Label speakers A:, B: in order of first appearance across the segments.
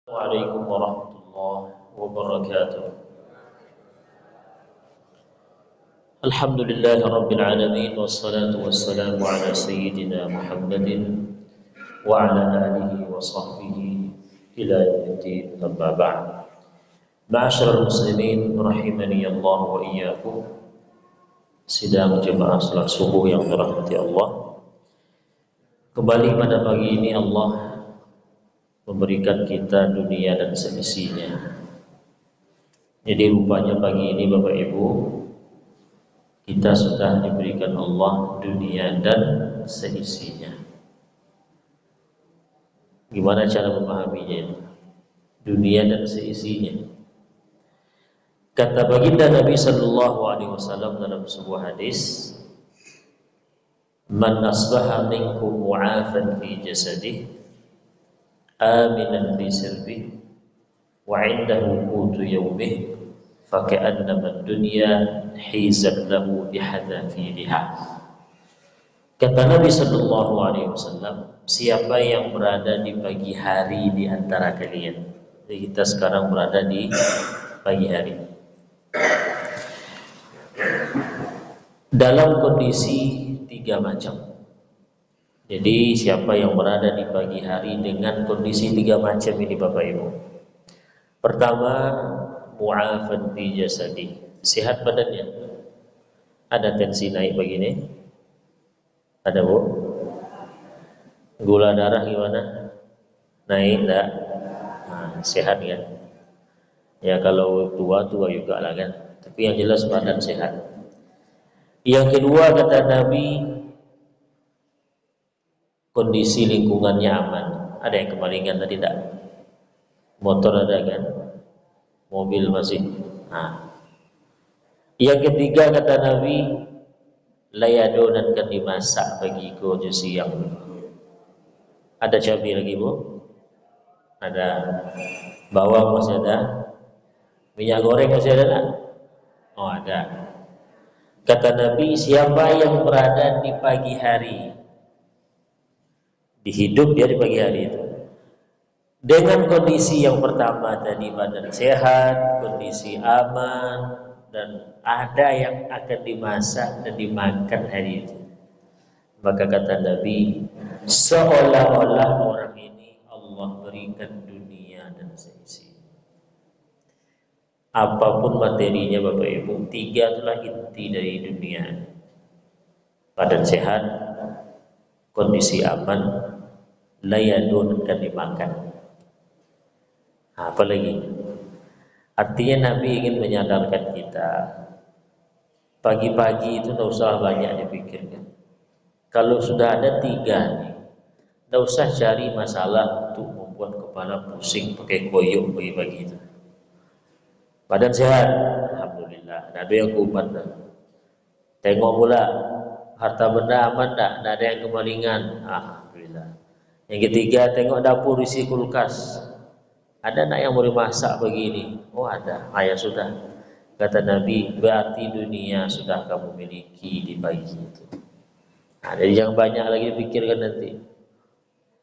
A: Assalamualaikum warahmatullahi wabarakatuh. Alhamdulillahi rabbil alamin wassalatu wassalamu ala sayyidina Muhammadin wa ala alihi wa sahbihi ila yaumiddin, amma ba'd. Ma'asyiral muslimin rahimani Allah wa iyyakum. Sidang jemaah salat subuh yang dirahmati Allah. Kembali pada pagi ini Allah memberikan kita dunia dan seisinya. Jadi rupanya pagi ini Bapak Ibu, kita sudah diberikan Allah dunia dan seisinya. Gimana cara memahaminya? Dunia dan seisinya. Kata baginda Nabi Sallallahu Alaihi Wasallam dalam sebuah hadis, "Man asbaha minkum mu'afan fi jasadih, aminan fi sirbihi, wa 'indahu qutu yawmihi, faka'annama ad-dunya hizat lahu bihadafiriha." Kata Nabi Sallallahu Alaihi Wasallam, siapa yang berada di pagi hari di antara kalian. Jadi kita sekarang berada di pagi hari dalam kondisi tiga macam. Jadi siapa yang berada di pagi hari dengan kondisi tiga macam ini Bapak Ibu. Pertama, mu'afan fi jasadi, sehat badannya. Ada tensi naik begini? Ada Bu? Gula darah gimana? Naik enggak? Nah, sehat kan? Ya kalau tua juga lah kan. Tapi yang jelas badan sehat. Yang kedua kata Nabi, kondisi lingkungannya aman. Ada yang kemalingan tadi tidak? Motor ada kan? Mobil masih. Nah. Yang ketiga kata Nabi, layadonan kan dimasak bagi ko siang. Ada cabai lagi Bu? Ada. Bawang masih ada? Minyak goreng masih ada tak? Oh ada. Kata Nabi, siapa yang berada di pagi hari, dihidup dia di pagi hari itu dengan kondisi yang pertama tadi, badan sehat, kondisi aman, dan ada yang akan dimasak dan dimakan hari itu, maka kata Nabi, seolah-olah orang ini Allah berikan dunia dan seisi. Apapun materinya Bapak Ibu, tiga itulah inti dari dunia. Badan sehat, kondisi aman, layadun dan dimakan. Apa lagi? Artinya Nabi ingin menyadarkan kita, pagi-pagi itu tidak usah banyak dipikirkan. Kalau sudah ada tiga nih, tidak usah cari masalah untuk membuat kepala pusing pakai koyok pagi-pagi itu. Badan sehat, alhamdulillah, tidak ada yang kubat. Tengok pula, harta benda aman tak? Tidak ada yang kemalingan, alhamdulillah. Yang ketiga, tengok dapur isi kulkas. Ada nak yang boleh masak begini? Oh ada, ya sudah. Kata Nabi, berarti dunia sudah kamu miliki di pagi itu. Nah, jadi jangan banyak lagi pikirkan nanti.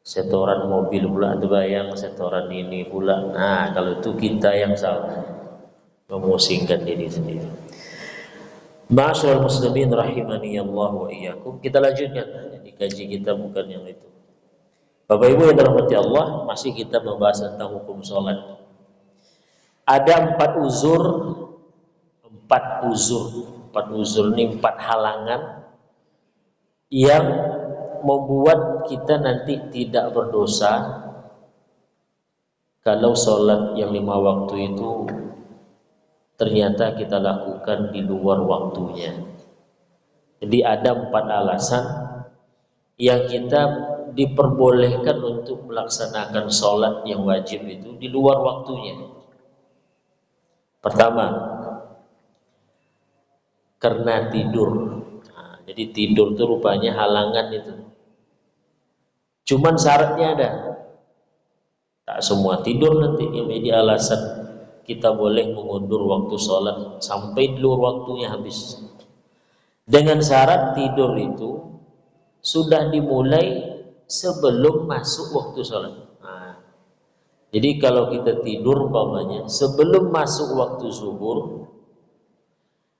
A: Setoran mobil pula terbayang, setoran ini pula. Nah, kalau itu kita yang salah, memusingkan diri sendiri. Ma'asyiral muslimin rahimani Allah wa iyyakum. Kita lanjutkan. Jadi kaji kita bukan yang itu. Bapak Ibu yang dirahmati Allah, masih kita membahas tentang hukum sholat. Ada empat uzur ini, empat halangan yang membuat kita nanti tidak berdosa kalau sholat yang 5 waktu itu ternyata kita lakukan di luar waktunya. Jadi ada 4 alasan yang kita diperbolehkan untuk melaksanakan sholat yang wajib itu di luar waktunya. Pertama, karena tidur. Nah, jadi tidur itu rupanya halangan itu. Cuman syaratnya ada. Tak semua tidur nanti jadi alasan kita boleh mengundur waktu sholat sampai di luar waktunya habis. Dengan syarat tidur itu sudah dimulai sebelum masuk waktu sholat. Nah, Jadi kalau kita tidur umpamanya sebelum masuk waktu zuhur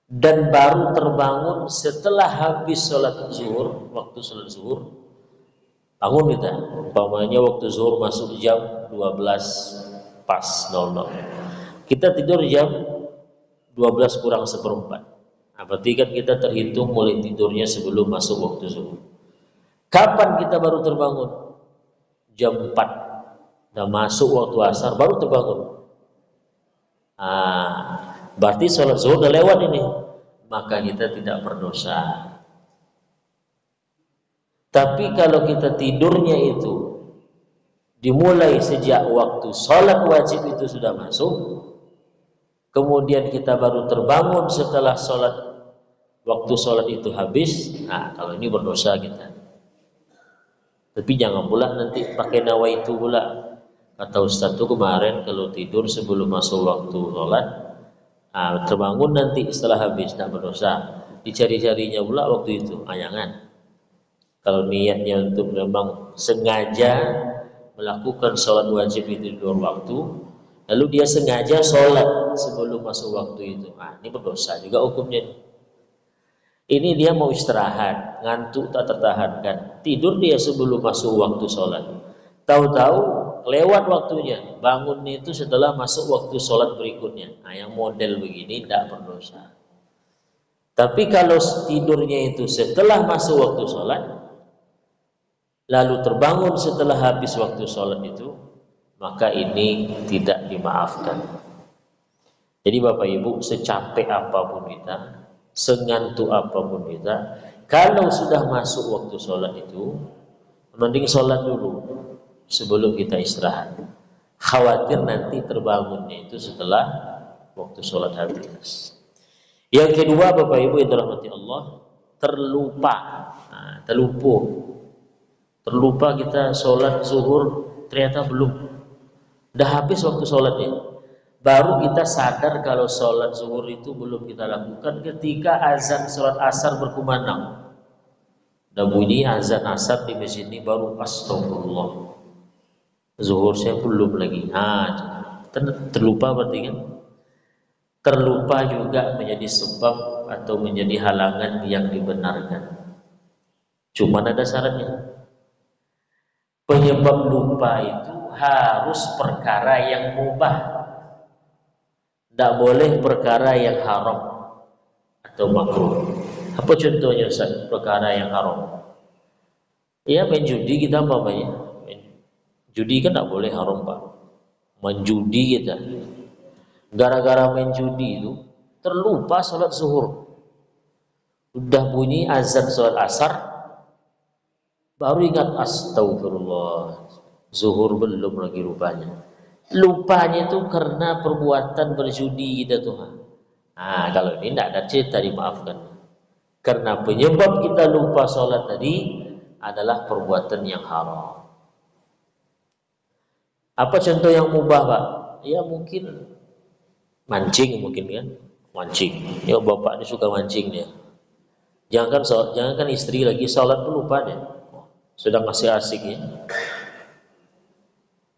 A: dan baru terbangun setelah habis sholat zuhur, waktu sholat zuhur, bangun kita. Umpamanya waktu zuhur masuk jam 12 pas 00. Kita tidur jam 12 kurang seperempat. Nah, berarti kan kita terhitung mulai tidurnya sebelum masuk waktu zuhur. Kapan kita baru terbangun? Jam 4. Dan masuk waktu asar baru terbangun. Berarti sholat zuhur udah lewat ini, maka kita tidak berdosa. Tapi kalau kita tidurnya itu dimulai sejak waktu sholat wajib itu sudah masuk, kemudian kita baru terbangun setelah waktu sholat itu habis, kalau ini berdosa kita. Tapi jangan pula nanti pakai nawaitu pula. Kata Ustaz itu kemarin kalau tidur sebelum masuk waktu sholat, terbangun nanti setelah habis, tidak berdosa. Dicari-carinya pula waktu itu, jangan. Kalau niatnya untuk memang sengaja melakukan sholat wajib itu di luar waktu, lalu dia sengaja sholat sebelum masuk waktu itu, ini berdosa juga hukumnya. Ini dia mau istirahat, ngantuk tak tertahankan, tidur dia sebelum masuk waktu sholat. Tahu-tahu lewat waktunya, bangun itu setelah masuk waktu sholat berikutnya. Yang model begini tidak berdosa. Tapi kalau tidurnya itu setelah masuk waktu sholat, lalu terbangun setelah habis waktu sholat itu, maka ini tidak dimaafkan. Jadi Bapak Ibu, secapek apapun kita, sengantuk apapun kita, kalau sudah masuk waktu sholat itu, mending sholat dulu sebelum kita istirahat. Khawatir nanti terbangunnya itu setelah waktu sholat habis. Yang kedua Bapak Ibu yang dirahmati Allah, terlupa. Terlupa kita sholat zuhur ternyata belum. Udah habis waktu sholatnya. Baru kita sadar kalau sholat zuhur itu belum kita lakukan ketika azan sholat asar berkumandang. Udah bunyi azan asar di masjid ini baru astagfirullah. Zuhur saya belum lagi. Terlupa berarti kan? Terlupa juga menjadi sebab atau menjadi halangan yang dibenarkan. Cuman ada syaratnya. Penyebab lupa itu harus perkara yang mubah. Tidak boleh perkara yang haram atau makruh. Apa contohnya Ustaz? Perkara yang haram. Ya main judi kita umpamanya. Judi kan tidak boleh haram Pak. Menjudi kita. Gara-gara main judi itu terlupa sholat zuhur. Udah bunyi azan sholat asar, baru ingat astagfirullah, zuhur belum lagi rupanya. Lupanya itu karena perbuatan berjudi kita Tuhan. Kalau ini tidak ada cerita dimaafkan. Karena penyebab kita lupa sholat tadi adalah perbuatan yang haram. Apa contoh yang mubah Pak? Ya mungkin mancing mungkin kan, mancing. Ya bapak ini suka mancing dia. Jangankan istri lagi sholat pun lupa dia. Sudah masih asik ya.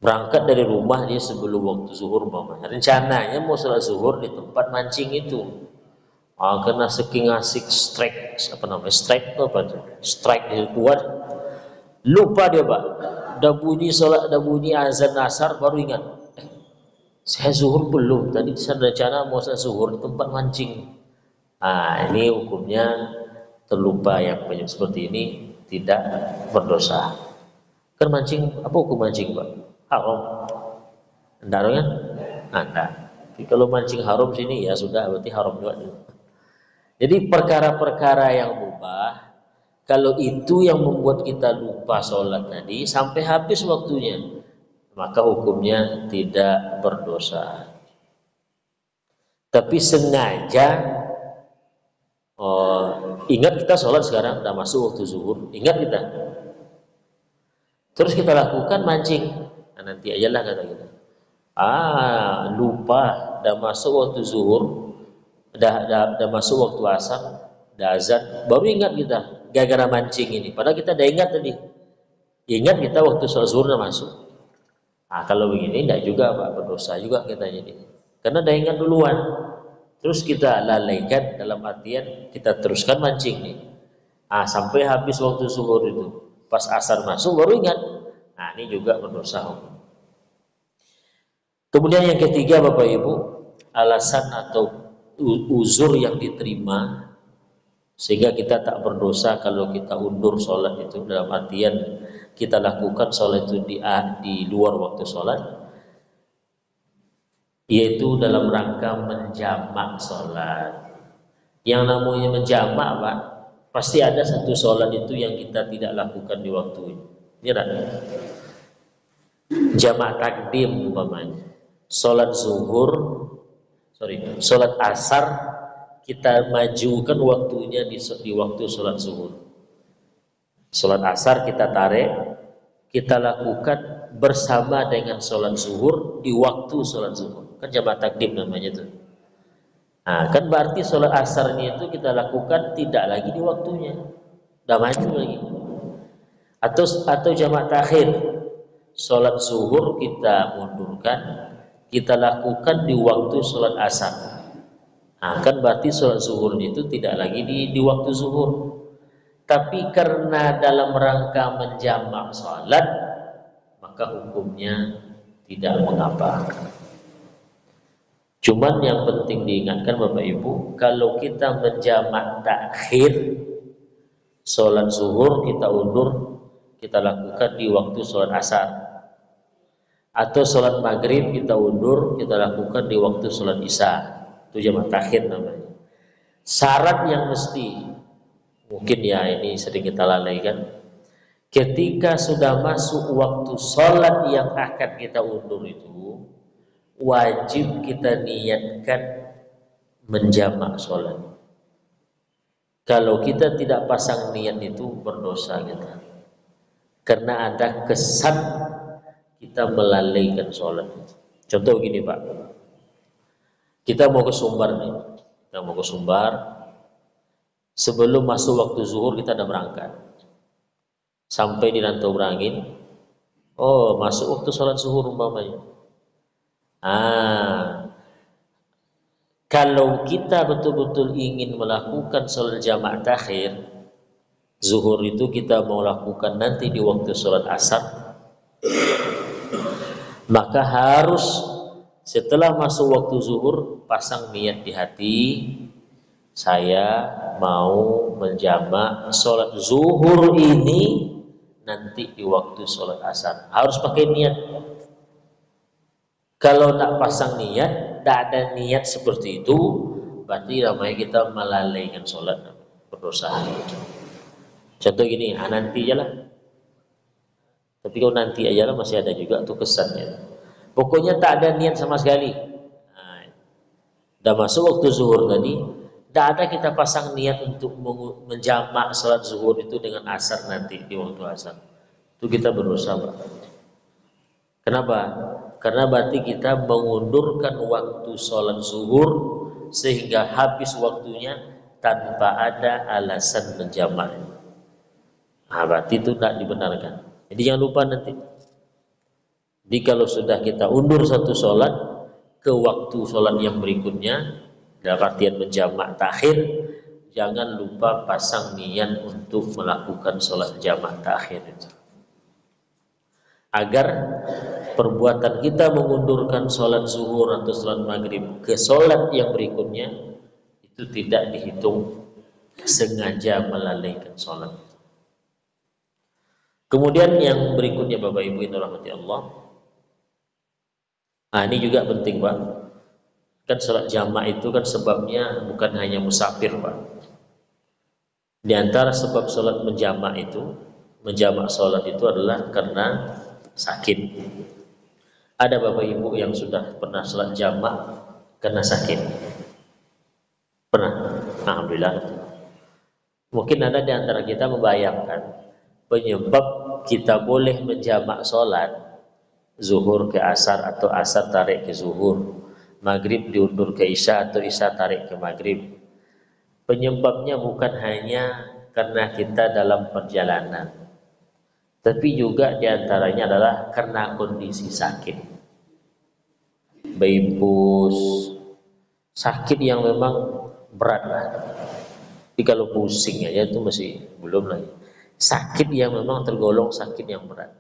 A: Berangkat dari rumah dia sebelum waktu zuhur umpamanya. Rencananya mau sholat zuhur di tempat mancing itu. Karena saking asik strike itu kuat. Lupa dia Pak. Udah bunyi azan asar baru ingat. Saya zuhur belum. Tadi saya rencana mau saya zuhur di tempat mancing. Ini hukumnya terlupa yang seperti ini tidak berdosa. Kan mancing, apa hukum mancing Pak? Haram. Enggak kan? Enggak. Tapi kalau mancing haram sini ya sudah berarti haram juga. Jadi perkara-perkara yang mubah, kalau itu yang membuat kita lupa sholat tadi sampai habis waktunya, maka hukumnya tidak berdosa. Tapi sengaja ingat kita sholat sekarang udah masuk waktu zuhur, ingat kita, terus kita lakukan mancing, nanti aja lah kata kita. Lupa, udah masuk waktu zuhur, udah masuk waktu asar, udah azan, baru ingat kita gara-gara mancing ini. Padahal kita udah ingat tadi, ingat kita waktu sholat zuhur udah masuk. Nah, kalau begini tidak juga Pak, berdosa juga kita jadi. Karena dah ingat duluan. Terus kita lalaikan dalam artian kita teruskan mancing nih. Ah, sampai habis waktu zuhur itu. Pas asar masuk baru ingat. Nah, ini juga berdosa. Kemudian yang ketiga Bapak Ibu, alasan atau uzur yang diterima sehingga kita tak berdosa kalau kita undur sholat itu, dalam artian kita lakukan sholat itu di luar waktu sholat, yaitu dalam rangka menjamak sholat. Yang namanya menjamak Pak, pasti ada satu sholat itu yang kita tidak lakukan di waktu ini. Ini jamak takdim umpamanya. Sholat zuhur, sholat asar kita majukan waktunya di waktu sholat zuhur. Sholat asar kita tarik, kita lakukan bersama dengan sholat zuhur di waktu sholat zuhur. Kan jamak takdim namanya itu. Nah, kan berarti sholat asarnya itu kita lakukan tidak lagi di waktunya, udah maju lagi. Atau jamak takhir, sholat zuhur kita mundurkan, kita lakukan di waktu sholat asar. Nah, kan berarti sholat zuhur itu tidak lagi di waktu zuhur. Tapi karena dalam rangka menjamak sholat, maka hukumnya tidak mengapa. Cuman yang penting diingatkan Bapak Ibu, kalau kita menjamak takhir, sholat zuhur kita undur, kita lakukan di waktu sholat asar. Atau sholat maghrib kita undur, kita lakukan di waktu sholat isya. Itu jamak takhir namanya. Syarat yang mesti, mungkin ya ini sering kita lalaikan, ketika sudah masuk waktu sholat yang akan kita undur itu, wajib kita niatkan menjamak sholat. Kalau kita tidak pasang niat itu berdosa kita, karena ada kesan kita melalaikan sholat. Contoh gini Pak, kita mau ke Sumbar nih, sebelum masuk waktu zuhur kita udah berangkat, sampai di Rantau Berangin, oh masuk waktu sholat zuhur umpamanya. Kalau kita betul-betul ingin melakukan sholat jamak takhir, zuhur itu kita mau lakukan nanti di waktu sholat asar, maka harus setelah masuk waktu zuhur pasang niat di hati, saya mau menjamak sholat zuhur ini nanti di waktu sholat asar. Harus pakai niat. Kalau tak pasang niat, tak ada niat seperti itu, berarti namanya kita melalaikan sholat, berdosa. Contoh gini, nanti aja lah. Tapi kalau nanti aja lah masih ada juga tuh kesannya. Pokoknya tak ada niat sama sekali. Udah masuk waktu zuhur tadi, tak ada kita pasang niat untuk menjamak sholat zuhur itu dengan asar nanti di waktu asar. Itu kita berdosa, Pak. Kenapa? Karena berarti kita mengundurkan waktu sholat zuhur sehingga habis waktunya tanpa ada alasan menjamak. Nah, berarti itu tidak dibenarkan. Jadi jangan lupa nanti. Jadi kalau sudah kita undur satu sholat ke waktu sholat yang berikutnya, dalam artian menjamak takhir, jangan lupa pasang niat untuk melakukan sholat jamak takhir itu. Agar perbuatan kita mengundurkan sholat zuhur atau sholat maghrib ke sholat yang berikutnya itu tidak dihitung sengaja melalaikan sholat. Kemudian yang berikutnya Bapak Ibu yang dirahmati Allah, ini juga penting Pak. Kan sholat jamak itu kan sebabnya bukan hanya musafir Pak. Di antara sebab sholat menjamak sholat itu adalah karena sakit. Ada Bapak Ibu yang sudah pernah sholat jamak karena sakit? Pernah? Alhamdulillah. Mungkin ada di antara kita membayangkan penyebab kita boleh menjamak sholat zuhur ke asar atau asar tarik ke zuhur, maghrib diundur ke isya atau isya tarik ke maghrib. Penyebabnya bukan hanya karena kita dalam perjalanan, Tapi juga diantaranya adalah karena kondisi sakit, beimpus, sakit yang memang berat lah. Tapi kalau pusing aja itu masih belum lagi. Sakit yang memang tergolong sakit yang berat.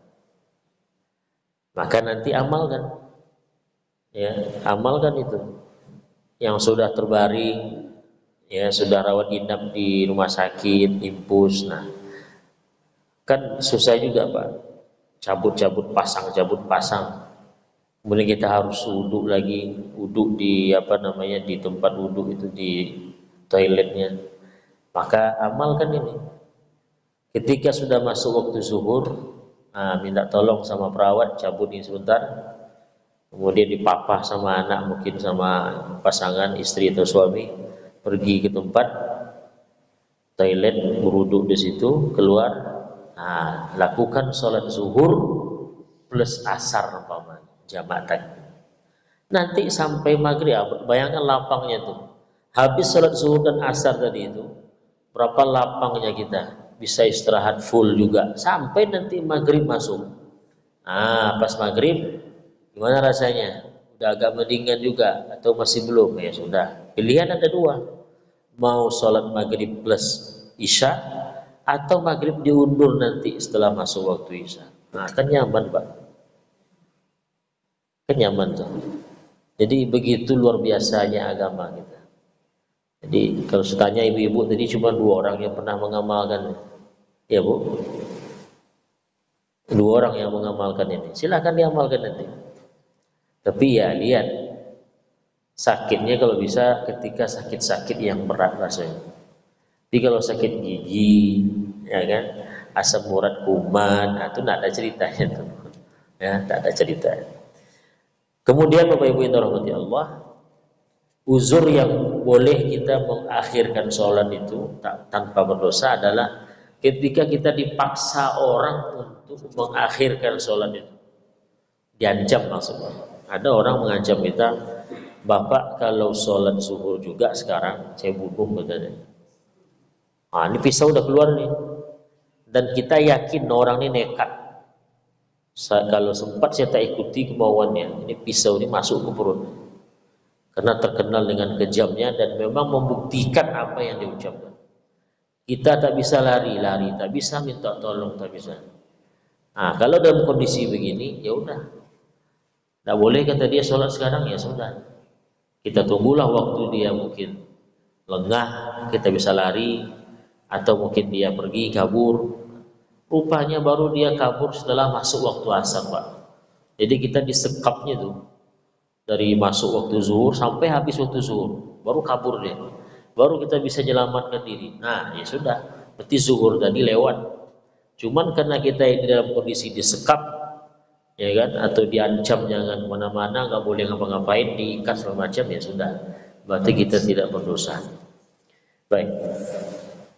A: Maka nanti amalkan, ya amalkan itu. Yang sudah terbaring, ya sudah rawat inap di rumah sakit, impus, nah kan susah juga Pak, cabut pasang, kemudian kita harus wudhu lagi, wudhu di apa namanya di tempat wudhu itu di toiletnya. Maka amalkan ini, ketika sudah masuk waktu zuhur, nah, minta tolong sama perawat cabut ini sebentar, kemudian dipapah sama anak, mungkin sama pasangan istri atau suami, pergi ke tempat toilet, berwudhu di situ, keluar, nah, lakukan sholat zuhur plus asar umpamanya, jamaatan. Nanti sampai maghrib, bayangkan lapangnya tuh. Habis sholat zuhur dan asar tadi itu, berapa lapangnya kita, bisa istirahat full juga sampai nanti maghrib masuk. Nah, pas maghrib gimana rasanya? Udah agak mendingan juga atau masih belum? Ya sudah, pilihan ada dua, mau sholat maghrib plus isya atau maghrib diundur nanti setelah masuk waktu isya. Nah kan nyaman Pak, kan nyaman tuh. Jadi begitu luar biasanya agama kita. Jadi kalau tanya ibu-ibu tadi cuma 2 orang yang pernah mengamalkan, ya Bu, 2 orang yang mengamalkan ini. Silahkan diamalkan nanti. Tapi ya lihat sakitnya, kalau bisa ketika sakit-sakit yang berat rasanya. Tapi kalau sakit gigi, ya kan, asam urat kuman, nah, itu tidak ada ceritanya tuh, ya tidak ada cerita. Kemudian Bapak Ibu yang dirahmati Allah, uzur yang boleh kita mengakhirkan sholat itu tanpa berdosa adalah ketika kita dipaksa orang untuk mengakhirkan sholat itu, diancam maksudnya. Ada orang mengancam kita, Bapak kalau sholat zuhur juga sekarang saya bunuh katanya. Nah, ini pisau udah keluar nih, dan kita yakin orang ini nekat. Kalau sempat saya tak ikuti kemauannya, ini pisau ini masuk ke perut, karena terkenal dengan kejamnya dan memang membuktikan apa yang diucapkan. Kita tak bisa lari, tak bisa minta tolong, tak bisa. Nah, kalau dalam kondisi begini, ya udah, tak boleh kata dia sholat sekarang, ya sudah. Kita tunggulah waktu dia mungkin lengah, kita bisa lari, atau mungkin dia pergi kabur. Rupanya baru dia kabur setelah masuk waktu asar Pak. Jadi kita disekapnya tuh dari masuk waktu zuhur sampai habis waktu zuhur, baru kabur dia, baru kita bisa menyelamatkan diri. Nah ya sudah, berarti zuhur tadi lewat. Cuman karena kita ini dalam kondisi disekap, ya kan, atau diancam jangan kemana-mana, nggak boleh ngapa-ngapain, diikat segala macam, ya sudah, berarti kita tidak berdosa. Baik,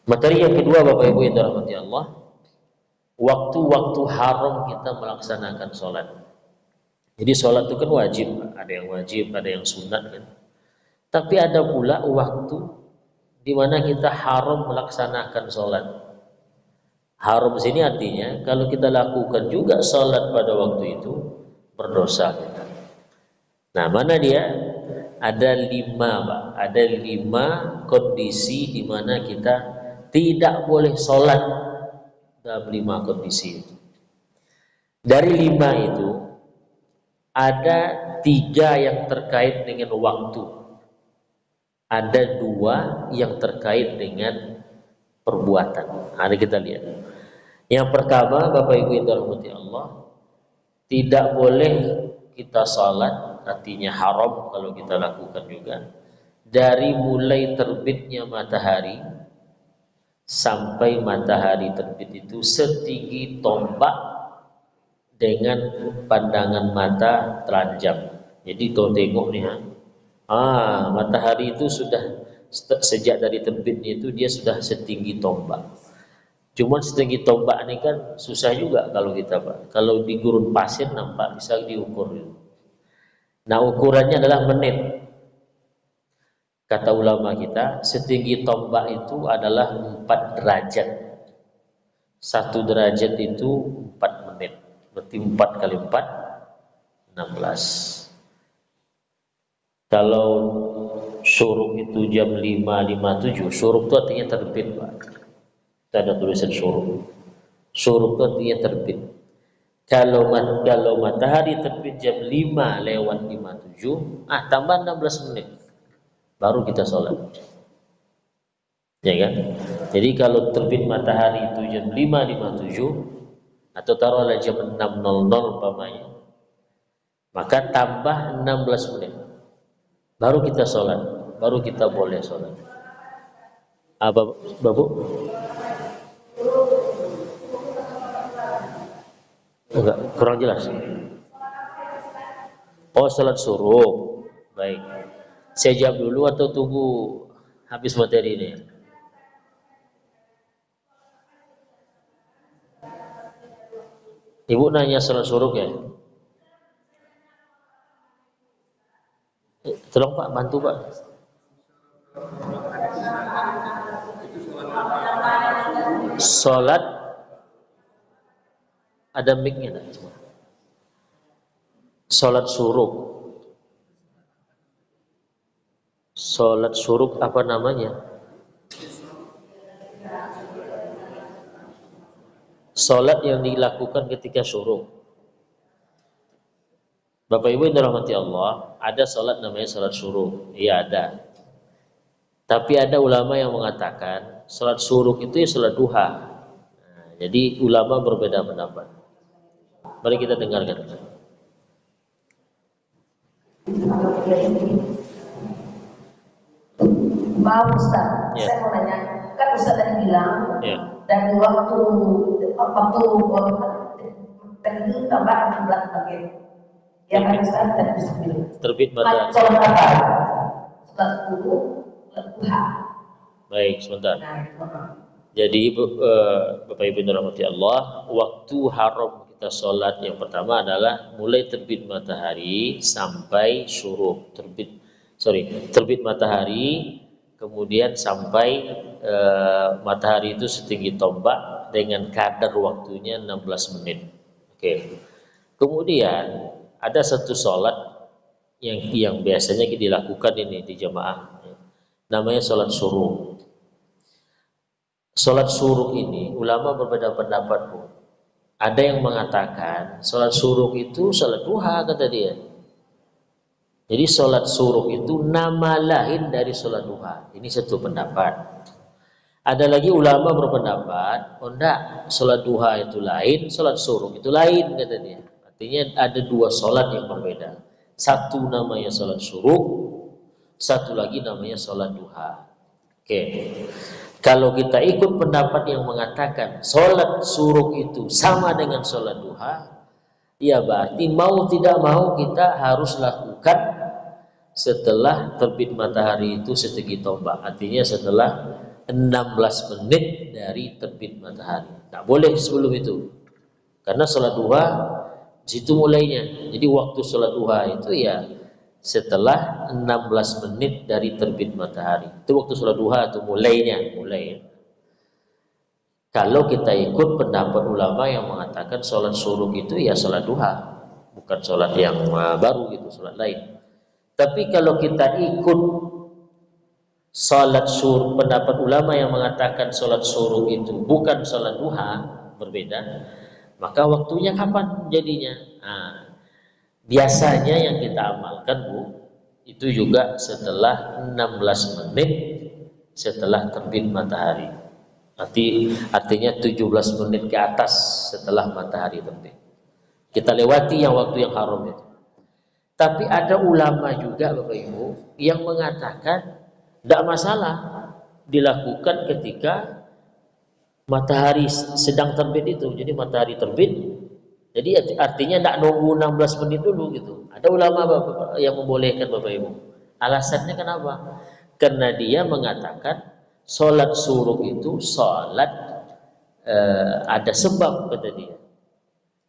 A: materi yang kedua Bapak Ibu yang dirahmati Allah, waktu-waktu haram kita melaksanakan sholat. Jadi sholat itu kan wajib, ada yang wajib, ada yang sunat kan. Tapi ada pula waktu di mana kita haram melaksanakan sholat. Haram sini artinya kalau kita lakukan juga sholat pada waktu itu berdosa kita. Nah mana dia? Ada 5 Pak, ada 5 kondisi di mana kita tidak boleh sholat dalam 5 kondisi itu. Dari 5 itu ada 3 yang terkait dengan waktu, ada 2 yang terkait dengan perbuatan. Nah, kita lihat. Yang pertama, Bapak Ibu yang dirahmati Allah, tidak boleh kita sholat, artinya haram kalau kita lakukan juga, dari mulai terbitnya matahari sampai matahari terbit itu setinggi tombak dengan pandangan mata telanjang. Jadi kau tengok nih, matahari itu sudah sejak dari terbitnya itu dia sudah setinggi tombak. Cuman setinggi tombak ini kan susah juga kalau kita Pak. Kalau di gurun pasir nampak bisa diukur. Nah ukurannya adalah menit. Kata ulama kita, setinggi tombak itu adalah 4 derajat. 1 derajat itu Berarti 4 kali 4, 16. Kalau syuruk itu jam 5.57, syuruk itu artinya terbit, Pak. Kita ada tulisan syuruk. Syuruk itu artinya terbit. Kalau matahari terbit jam 5:57, tambah 16 menit. Baru kita sholat. Ya kan? Jadi kalau terbit matahari itu jam 5.57 atau taruhlah jam 6.00 umpamanya, maka tambah 16 menit. Baru kita sholat, baru kita boleh sholat. Apa, Babu? Enggak, kurang jelas. Oh, sholat suruh. Baik. Saya jawab dulu atau tunggu habis materi ini? Ibu nanya sholat suruh ya? Tolong Pak, bantu Pak. Sholat ada mic-nya enggak? Sholat suruh. Sholat suruh apa namanya? Sholat yang dilakukan ketika suruh. Bapak Ibu yang dirahmati Allah, ada sholat namanya sholat suruh. Iya ada. Tapi ada ulama yang mengatakan sholat suruh itu ya sholat duha. Nah, jadi ulama berbeda pendapat. Mari kita dengarkan.
B: Maaf Ustaz, saya mau nanya, kan Ustaz tadi bilang dari waktu tadi tambah 16 menit. Ya kan Ustaz tadi bisa bilang.
A: Terbit matahari.
B: Sholat apa? Sholat subuh, sholat duha.
A: Baik, sebentar. Jadi Bapak Ibu dirahmati Allah, waktu haram kita sholat yang pertama adalah mulai terbit matahari sampai syuruk. Terbit matahari, kemudian sampai matahari itu setinggi tombak dengan kadar waktunya 16 menit. Oke. Kemudian ada satu sholat yang biasanya dilakukan ini di jamaah, namanya sholat suruh. Sholat suruh ini ulama berbeda pendapat, Bu. Ada yang mengatakan sholat suruh itu sholat duha, kata dia. Jadi sholat suruh itu nama lain dari sholat duha. Ini satu pendapat. Ada lagi ulama berpendapat, oh enggak, sholat duha itu lain, sholat suruh itu lain, kata dia. Artinya ada dua sholat yang berbeda. Satu namanya sholat suruh, satu lagi namanya sholat duha. Oke. Kalau kita ikut pendapat yang mengatakan sholat suruh itu sama dengan sholat duha, ya berarti mau tidak mau kita harus lakukan setelah terbit matahari itu setinggi tombak. Artinya setelah 16 menit dari terbit matahari. Tak boleh sebelum itu. Karena sholat duha situ mulainya. Jadi waktu sholat duha itu ya setelah 16 menit dari terbit matahari. Itu waktu sholat duha itu mulai. Kalau kita ikut pendapat ulama yang mengatakan sholat suruh itu ya sholat duha, bukan sholat yang baru gitu, sholat lain. Tapi kalau kita ikut sholat suruh, pendapat ulama yang mengatakan sholat suruh itu bukan sholat duha, berbeda, maka waktunya kapan jadinya? Nah, biasanya yang kita amalkan, Bu, itu juga setelah 16 menit setelah terbit matahari. Artinya 17 menit ke atas setelah matahari terbit. Kita lewati yang waktu yang haram itu. Tapi ada ulama juga, Bapak Ibu, yang mengatakan tidak masalah dilakukan ketika matahari sedang terbit itu. Jadi matahari terbit, jadi artinya tidak nunggu 16 menit dulu gitu. Ada ulama yang membolehkan, Bapak Ibu. Alasannya kenapa? Karena dia mengatakan sholat suruh itu sholat ada sebab, kata dia.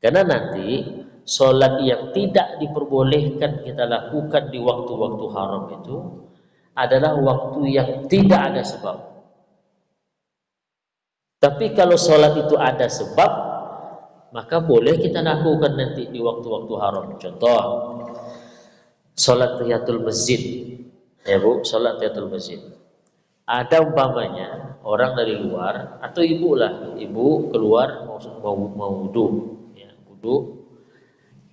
A: Karena nanti sholat yang tidak diperbolehkan kita lakukan di waktu-waktu haram itu adalah waktu yang tidak ada sebab. Tapi kalau sholat itu ada sebab, maka boleh kita lakukan nanti di waktu-waktu haram. Contoh, sholat tahiyatul masjid, ya Bu, sholat tahiyatul masjid. Ada umpamanya orang dari luar atau ibu lah, ibu keluar mau wudu, ya, wudu.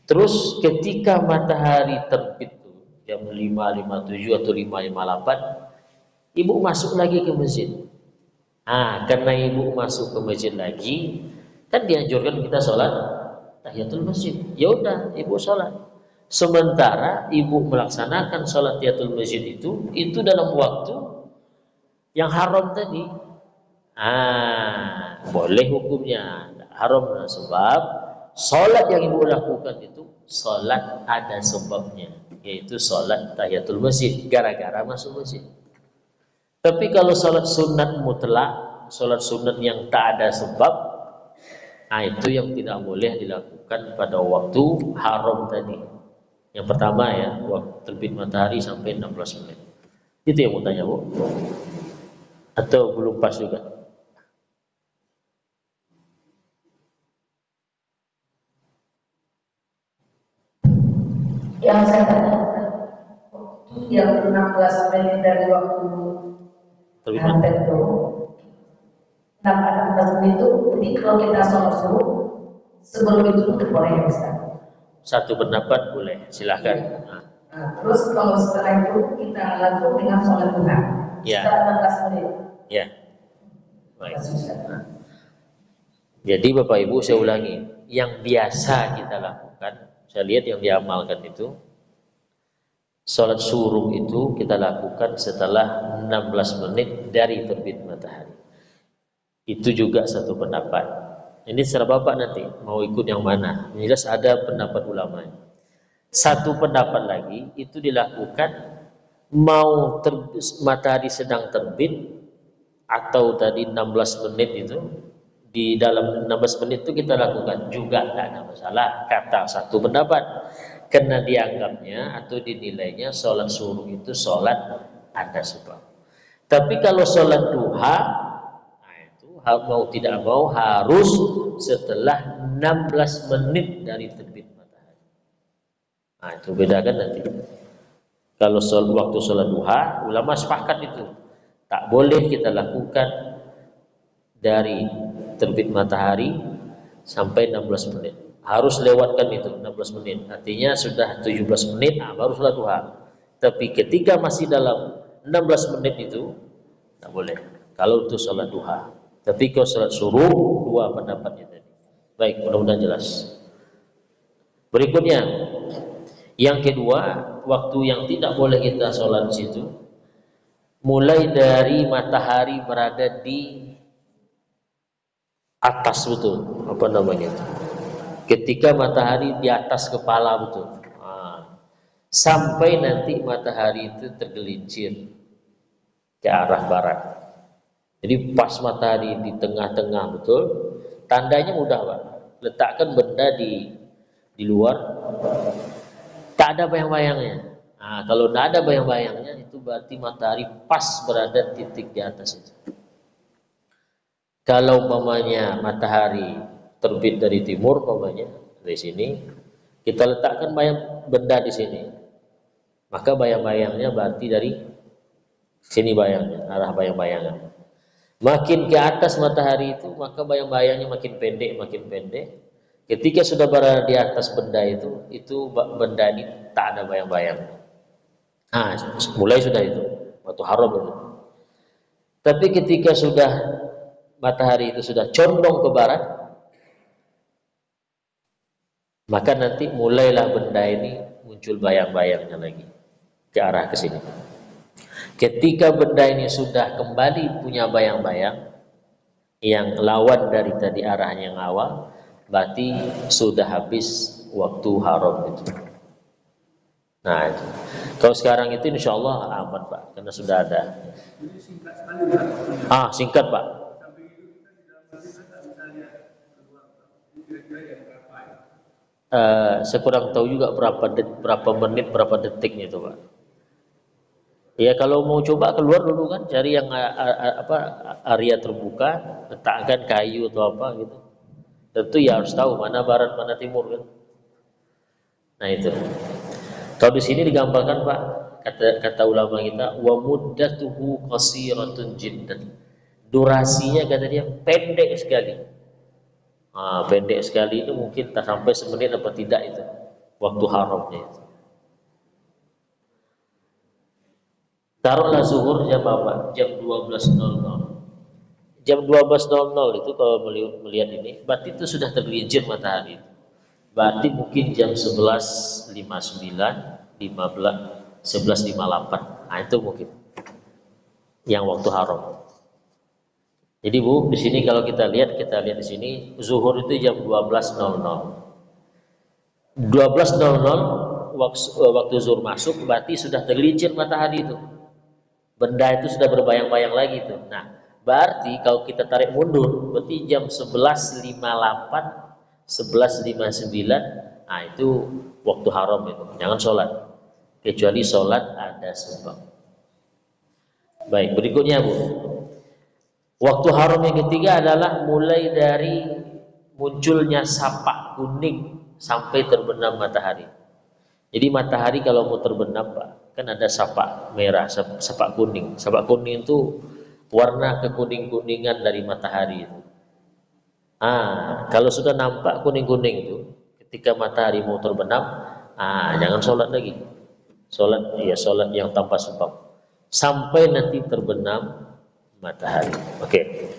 A: Terus ketika matahari terbit tuh, jam 5.57 atau 5.58, ibu masuk lagi ke masjid. Karena ibu masuk ke masjid lagi, kan dianjurkan kita sholat tahiyatul masjid. Ya udah, ibu sholat. Sementara ibu melaksanakan sholat tahiyatul masjid itu dalam waktu yang haram tadi. Boleh hukumnya haram sebab sholat yang ibu lakukan itu sholat ada sebabnya, yaitu sholat tahiyatul masjid, gara-gara masuk masjid. Tapi kalau sholat sunat mutlak, sholat sunat yang tak ada sebab, itu yang tidak boleh dilakukan pada waktu haram tadi. Yang pertama ya, waktu terbit matahari sampai 16 menit. Itu yang mau tanya Bu. Atau belum pas juga?
B: Yang saya tanya, yang 16 menit dari waktu tertentu, 16 menit itu, jadi kalau kita sholat subuh, sebelum itu boleh ya Ustaz?
A: Satu pendapat boleh, silahkan.
B: Terus kalau setelah itu kita lakukan dengan sholat duha, setelah 16 menit.
A: Ya. Baik. Jadi Bapak Ibu saya ulangi, yang biasa kita lakukan, saya lihat yang diamalkan itu, sholat suruh itu kita lakukan setelah 16 menit dari terbit matahari. Itu juga satu pendapat. Ini serah Bapak nanti mau ikut yang mana. Jelas ada pendapat ulama. Satu pendapat lagi itu dilakukan mau matahari sedang terbit atau tadi 16 menit itu, di dalam 16 menit itu kita lakukan juga tidak ada masalah, kata satu pendapat, karena dianggapnya atau dinilainya sholat suruh itu sholat ada sebab. Tapi kalau sholat duha, itu mau tidak mau harus setelah 16 menit dari terbit matahari. Itu bedakan nanti. Kalau waktu sholat duha, ulama sepakat itu tak boleh kita lakukan dari terbit matahari sampai 16 menit. Harus lewatkan itu 16 menit. Artinya sudah 17 menit baru sholat duha. Tapi ketika masih dalam 16 menit itu tak boleh. Kalau itu sholat duha. Tapi kalau sholat suruh, dua pendapatnya tadi. Baik, mudah-mudahan jelas. Berikutnya, yang kedua, waktu yang tidak boleh kita sholat di situ, mulai dari matahari berada di atas betul, apa namanya itu? Ketika matahari di atas kepala betul, sampai nanti matahari itu tergelincir ke arah barat. Jadi pas matahari di tengah-tengah betul, tandanya mudah Pak. Letakkan benda di luar, tak ada bayang-bayangnya. Kalau tidak ada bayang-bayangnya, itu berarti matahari pas berada titik di atas itu. Kalau umpamanya matahari terbit dari timur, umpamanya dari sini, kita letakkan benda di sini, maka bayang-bayangnya berarti dari sini bayangnya, arah bayang-bayangan. Makin ke atas matahari itu, maka bayang-bayangnya makin pendek, makin pendek. Ketika sudah berada di atas benda itu benda ini tak ada bayang-bayang. Mulai sudah itu, waktu haram itu. Tapi ketika sudah matahari itu sudah condong ke barat, maka nanti mulailah benda ini muncul bayang-bayangnya lagi ke arah ke sini. Ketika benda ini sudah kembali punya bayang-bayang yang lawan dari tadi arahnya yang awal, berarti sudah habis waktu haram itu. Nah, itu. Kalau sekarang itu insya Allah aman Pak, karena sudah ada. Singkat Pak. Saya kurang tahu juga berapa menit, berapa detiknya itu Pak. Ya kalau mau coba keluar dulu kan, cari yang area terbuka, letakkan kayu atau apa gitu. Tentu ya harus tahu mana barat, mana timur kan. Nah itu. Kalau di sini digambarkan Pak, kata ulama kita, wa muddatuhu qasiratun jiddan. Durasinya kata dia pendek sekali. Pendek sekali itu mungkin tak sampai semenit apa tidak itu waktu haramnya itu. Taruhlah zuhur jam apa? Jam 12.00. Jam 12.00 itu kalau melihat ini, berarti itu sudah tergelincir matahari. Berarti mungkin jam 11.59, 15, 11.58. Nah, itu mungkin yang waktu haram. Jadi Bu, di sini kalau kita lihat di sini zuhur itu jam 12.00. 12.00 waktu zuhur masuk, berarti sudah tergelincir matahari itu. Benda itu sudah berbayang-bayang lagi itu. Nah, berarti kalau kita tarik mundur, berarti jam 11.58, 11.59, nah itu waktu haram itu. Jangan sholat, kecuali sholat ada sebab. Baik, berikutnya Bu. Waktu haram yang ketiga adalah mulai dari munculnya sapak kuning sampai terbenam matahari. Jadi matahari kalau mau terbenam Pak, kan ada sapak merah, sapak kuning. Sapak kuning itu warna kekuning-kuningan dari matahari itu. Kalau sudah nampak kuning-kuning itu, ketika matahari mau terbenam, jangan sholat lagi. Sholat yang tanpa sebab. Sampai nanti terbenam matahari. Oke.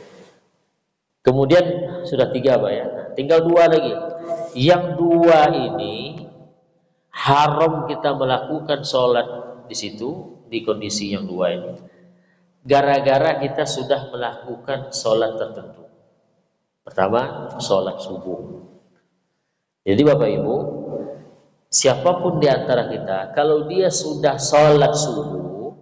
A: Kemudian sudah 3 Pak ya. Tinggal 2 lagi. Yang 2 ini haram kita melakukan sholat di situ, di kondisi yang 2 ini, gara-gara kita sudah melakukan sholat tertentu. Pertama, sholat subuh. Jadi Bapak Ibu, siapapun di antara kita, kalau dia sudah sholat subuh,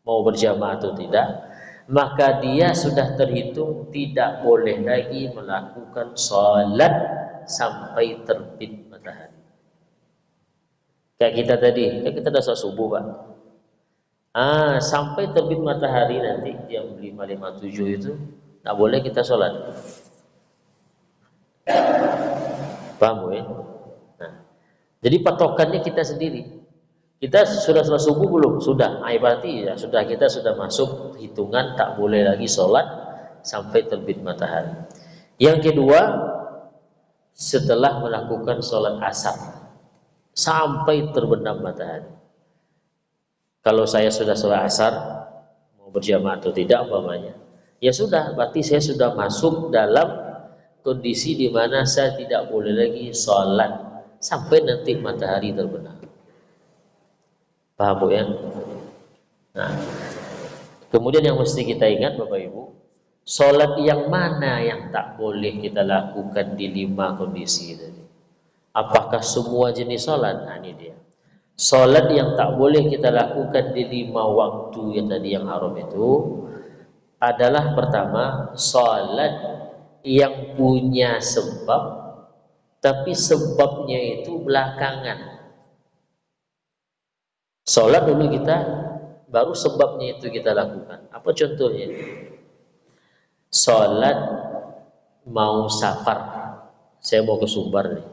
A: mau berjamaah atau tidak, maka dia sudah terhitung tidak boleh lagi melakukan sholat sampai terbit matahari. Kayak kita tadi, kita sudah sholat subuh Pak. Sampai terbit matahari nanti jam 5.57 itu tak boleh kita sholat. Paham ya? Nah, jadi patokannya kita sendiri. Kita sudah sholat subuh belum? Sudah. Berarti ya sudah, kita sudah masuk hitungan tak boleh lagi sholat sampai terbit matahari. Yang kedua, setelah melakukan sholat asar sampai terbenam matahari. Kalau saya sudah sholat asar, mau berjamaah atau tidak umpamanya, ya sudah, berarti saya sudah masuk dalam kondisi di mana saya tidak boleh lagi sholat sampai nanti matahari terbenam. Paham Bu ya? Nah, kemudian yang mesti kita ingat Bapak Ibu, sholat yang mana yang tak boleh kita lakukan di 5 kondisi tadi? Apakah semua jenis sholat? Nah, ini dia. Sholat yang tak boleh kita lakukan di 5 waktu yang tadi yang haram itu adalah pertama, sholat yang punya sebab tapi sebabnya itu belakangan. Sholat dulu kita, baru sebabnya itu kita lakukan. Apa contohnya? Sholat mau safar, saya mau ke Sumbar nih.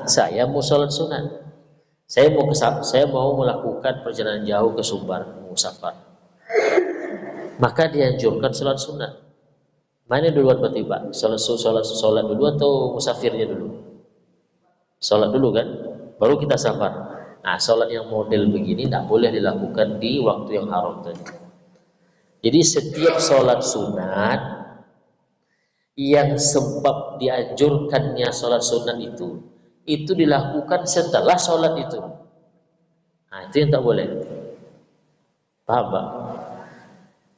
A: Saya mau sholat sunat. Saya mau melakukan perjalanan jauh ke Sumbar, mau safar. Maka dianjurkan sholat sunat. Mana duluan berarti Pak? Sholat dulu atau musafirnya dulu? Sholat dulu kan, baru kita safar. Nah, sholat yang model begini tidak boleh dilakukan di waktu yang haram tadi. Jadi setiap sholat sunat yang sebab dianjurkannya sholat sunat itu dilakukan setelah sholat itu. Nah, itu yang tak boleh. Paham Pak?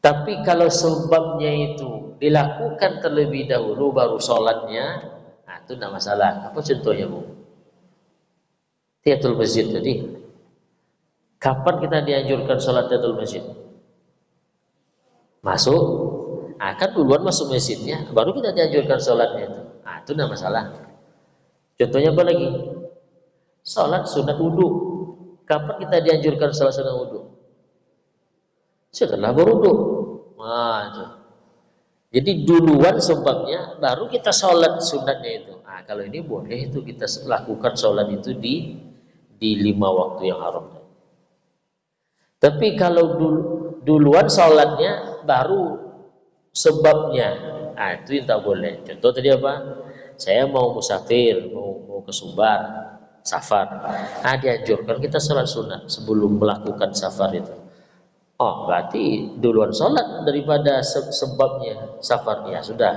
A: Tapi kalau sebabnya itu dilakukan terlebih dahulu baru sholatnya, nah itu tidak masalah. Apa contohnya Bu? Tahiyatul masjid tadi. Kapan kita dianjurkan sholat tahiyatul masjid? Masuk, kan duluan masuk masjidnya, baru kita dianjurkan sholatnya itu. Nah, itu tidak masalah. Contohnya apa lagi? Sholat sunat wudu. Kapan kita dianjurkan sholat sunat wudu? Setelah berwudu. Itu. Jadi duluan sebabnya, baru kita sholat sunatnya itu. Nah, kalau ini boleh itu kita lakukan sholat itu di 5 waktu yang haram. Tapi kalau duluan sholatnya baru sebabnya, nah itu yang tak boleh. Contoh tadi apa? Saya mau musafir, mau ke Sumbar, safar. Nah, dianjurkan kita sholat sunat sebelum melakukan safar itu. Oh, berarti duluan sholat daripada sebabnya safarnya. Sudah,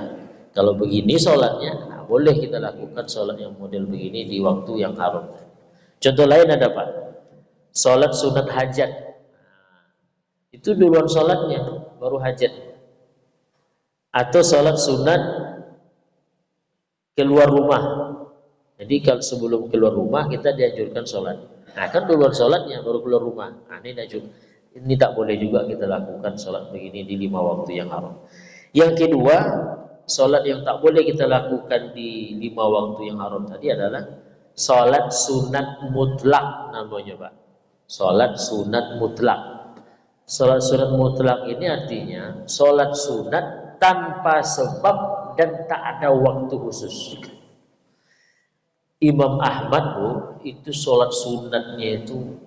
A: kalau begini sholatnya, nah, boleh kita lakukan sholat yang model begini di waktu yang haram. Contoh lain ada Pak, sholat sunat hajat. Itu duluan sholatnya, baru hajat. Atau sholat sunat keluar rumah. Jadi kalau sebelum keluar rumah kita dianjurkan sholat. Nah, kan duluan sholatnya baru keluar rumah. Nah, ini tak boleh juga kita lakukan sholat begini di 5 waktu yang haram. Yang kedua, sholat yang tak boleh kita lakukan di 5 waktu yang haram tadi adalah sholat sunat mutlak namanya Pak. Sholat sunat mutlak. Sholat sunat mutlak ini artinya sholat sunat tanpa sebab dan tak ada waktu khusus. Imam Ahmad itu sholat sunatnya itu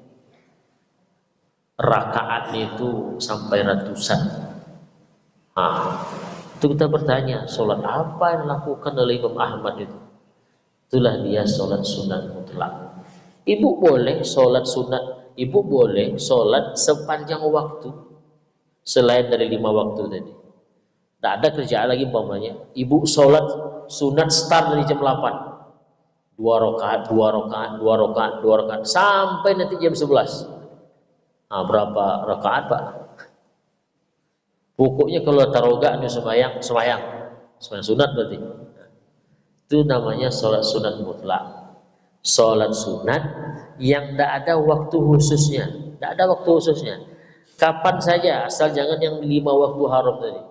A: rakaatnya itu sampai ratusan. Nah, itu kita bertanya, sholat apa yang dilakukan oleh Imam Ahmad itu? Itulah dia sholat sunat mutlak. Ibu boleh sholat sunat, ibu boleh sholat sepanjang waktu selain dari 5 waktu tadi. Tak ada kerjaan lagi umpamanya. Ibu sholat sunat start dari jam 8. 2 rakaat sampai nanti jam 11. Nah, berapa rakaat Pak? Pokoknya kalau taroga ini sembahyang sunat berarti. Itu namanya sholat sunat mutlak. Sholat sunat yang tidak ada waktu khususnya. Tidak ada waktu khususnya. Kapan saja, asal jangan yang 5 waktu haram tadi.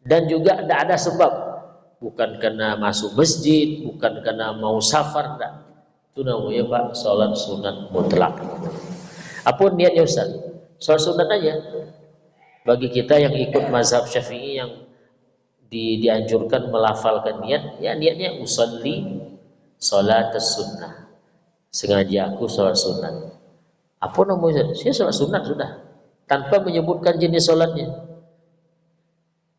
A: Dan juga tidak ada sebab. Bukan karena masuk masjid, bukan karena mau safar, tidak. Itu namanya Pak sholat sunat mutlak. Apa niatnya Ustaz? Sholat sunat aja. Bagi kita yang ikut mazhab Syafi'i yang dianjurkan melafalkan niat, ya niatnya usolli sholat sunnah. Sengaja aku sholat sunat. Apa namanya? Saya sholat sunat sudah, tanpa menyebutkan jenis sholatnya.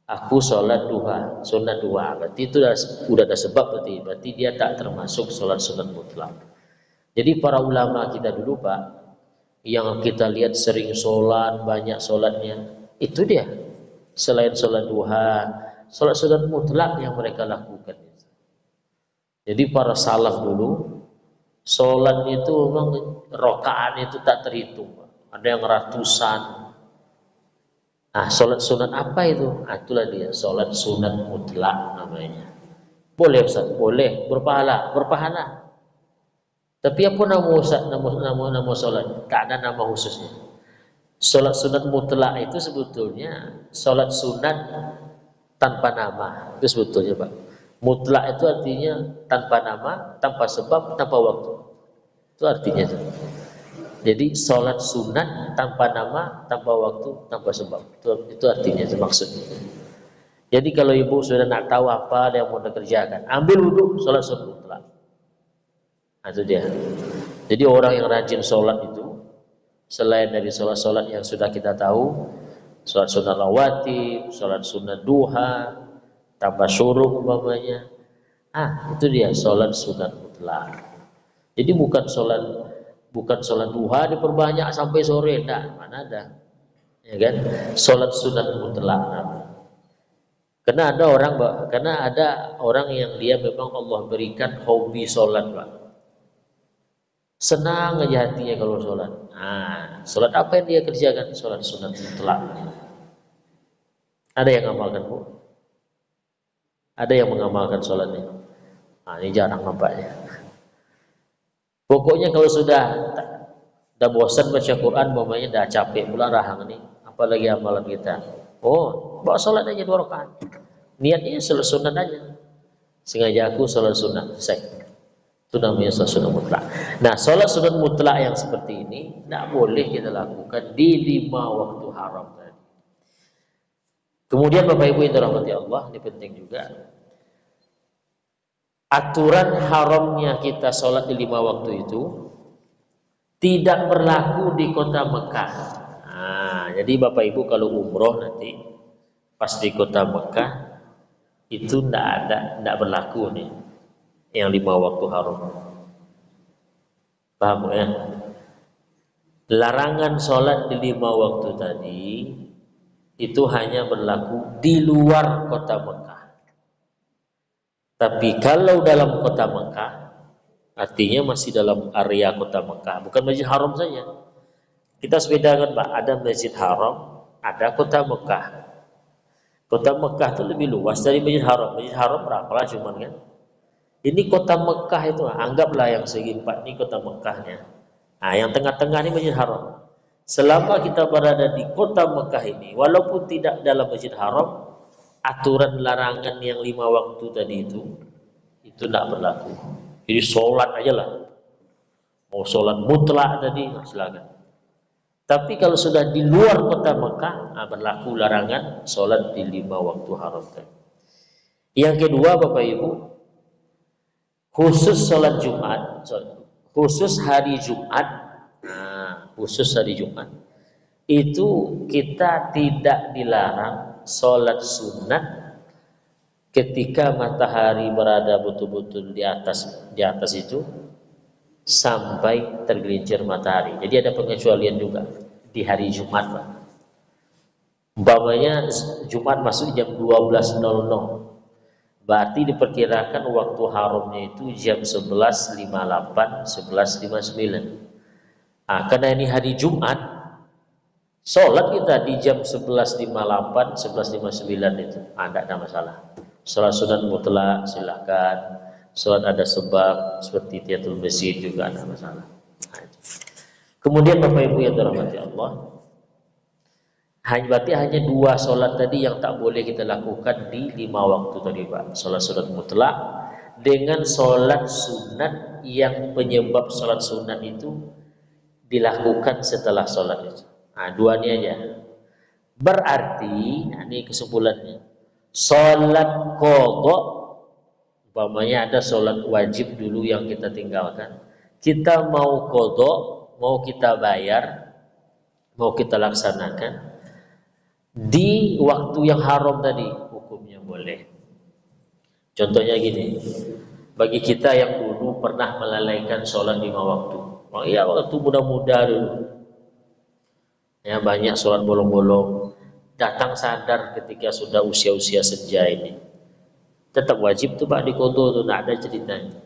A: Aku sholat duha, sunat duha. Berarti itu sudah ada sebab berarti dia tak termasuk sholat sunat mutlak. Jadi para ulama kita dulu Pak, yang kita lihat sering sholat, banyak sholatnya, itu dia. Selain sholat duha, sholat sunat mutlak yang mereka lakukan. Jadi para salaf dulu, sholat itu memang rakaat itu tak terhitung. Ada yang ratusan. Nah, sholat sunat apa itu? Nah, itulah dia, sholat sunat mutlak namanya. Boleh Ustaz? Boleh, berpahala. Tapi apa nama Ustaz? Nama sholat? Tak ada nama khususnya. Sholat sunat mutlak itu sebetulnya sholat sunat tanpa nama. Itu sebetulnya Pak. Mutlak itu artinya tanpa nama, tanpa sebab, tanpa waktu. Itu artinya itu. Jadi sholat sunat tanpa nama, tanpa waktu, tanpa sebab. Itu artinya, itu maksudnya. Jadi kalau ibu sudah nak tahu apa yang mau dikerjakan, ambil wudhu, sholat sunat mutlak. Nah, itu dia. Jadi orang yang rajin sholat itu, selain dari sholat-sholat yang sudah kita tahu, sholat sunat rawatib, sholat sunat duha, tambah syuruk umpamanya. Itu dia sholat sunat mutlak. Jadi bukan sholat duha diperbanyak sampai sore, enggak, mana ada, ya kan? Sholat sunat mutlak. Karena ada orang yang dia memang Allah berikan hobi sholat Pak. Senang aja hatinya kalau sholat. Sholat apa yang dia kerjakan? Sholat sunat mutlak. Ada yang mengamalkan Bu? Ada yang mengamalkan sholatnya? Ini jarang nampaknya. Pokoknya kalau sudah bosan baca Quran, mamanya dah capek pula rahang nih, apalagi amalan kita. Bawa sholat aja 2 rakaat. Niatnya sholat sunat aja. Sengaja aku sholat sunat, selesai. Itu namanya sholat sunat mutlak. Nah, sholat sunat mutlak yang seperti ini tidak boleh kita lakukan di 5 waktu haram tadi. Kemudian Bapak Ibu yang dirahmati Allah, ini penting juga. Aturan haramnya kita sholat di 5 waktu itu tidak berlaku di kota Mekah. Nah, jadi Bapak Ibu kalau umroh nanti pas di kota Mekah itu tidak berlaku nih yang 5 waktu haram. Paham ya? Larangan sholat di 5 waktu tadi itu hanya berlaku di luar kota Mekah. Tapi kalau dalam kota Mekah, artinya masih dalam area kota Mekah, bukan Masjid Haram saja. Kita bedakan, Pak, ada Masjid Haram, ada kota Mekah. Kota Mekah itu lebih luas dari Masjid Haram. Masjid Haram berapa lah cuman kan? Ini kota Mekah itu, anggaplah yang segi 4 ini kota Mekahnya. Nah, yang tengah-tengah ini Masjid Haram. Selama kita berada di kota Mekah ini, walaupun tidak dalam Masjid Haram, aturan larangan yang 5 waktu tadi itu tidak berlaku. Jadi sholat aja lah. Mau sholat mutlak tadi, silakan. Tapi kalau sudah di luar kota Mekah, berlaku larangan sholat di 5 waktu haram tadi. Yang kedua, Bapak Ibu, khusus sholat Jumat, khusus hari Jumat, khusus hari Jumat, itu kita tidak dilarang sholat sunat ketika matahari berada betul-betul di atas itu sampai tergelincir matahari. Jadi ada pengecualian juga di hari Jumat, Pak. Umpamanya Jumat masuk jam 12.00, berarti diperkirakan waktu haramnya itu jam 11.58, 11.59. Karena ini hari Jumat, sholat kita di jam 11.58, 11.59 itu tidak ada masalah. Sholat sunat mutlak silahkan, sholat ada sebab seperti tahiyatul masjid juga ada masalah. Kemudian Bapak Ibu yang dirahmati Allah, berarti hanya 2 sholat tadi yang tak boleh kita lakukan di 5 waktu tadi, Pak. Sholat sunat mutlak dengan sholat sunat yang penyebab sholat sunat itu dilakukan setelah sholat itu. 2 ini aja. Berarti, ini kesimpulannya, sholat qadha, umpamanya ada sholat wajib dulu yang kita tinggalkan, kita mau qadha, mau kita bayar, mau kita laksanakan di waktu yang haram tadi, hukumnya boleh. Contohnya gini, bagi kita yang dulu pernah melalaikan sholat 5 waktu, waktu muda-muda dulu, ya banyak sholat bolong-bolong, datang sadar ketika sudah usia-usia senja ini, tetap wajib tuh Pak di qadha tuh, tidak ada ceritanya.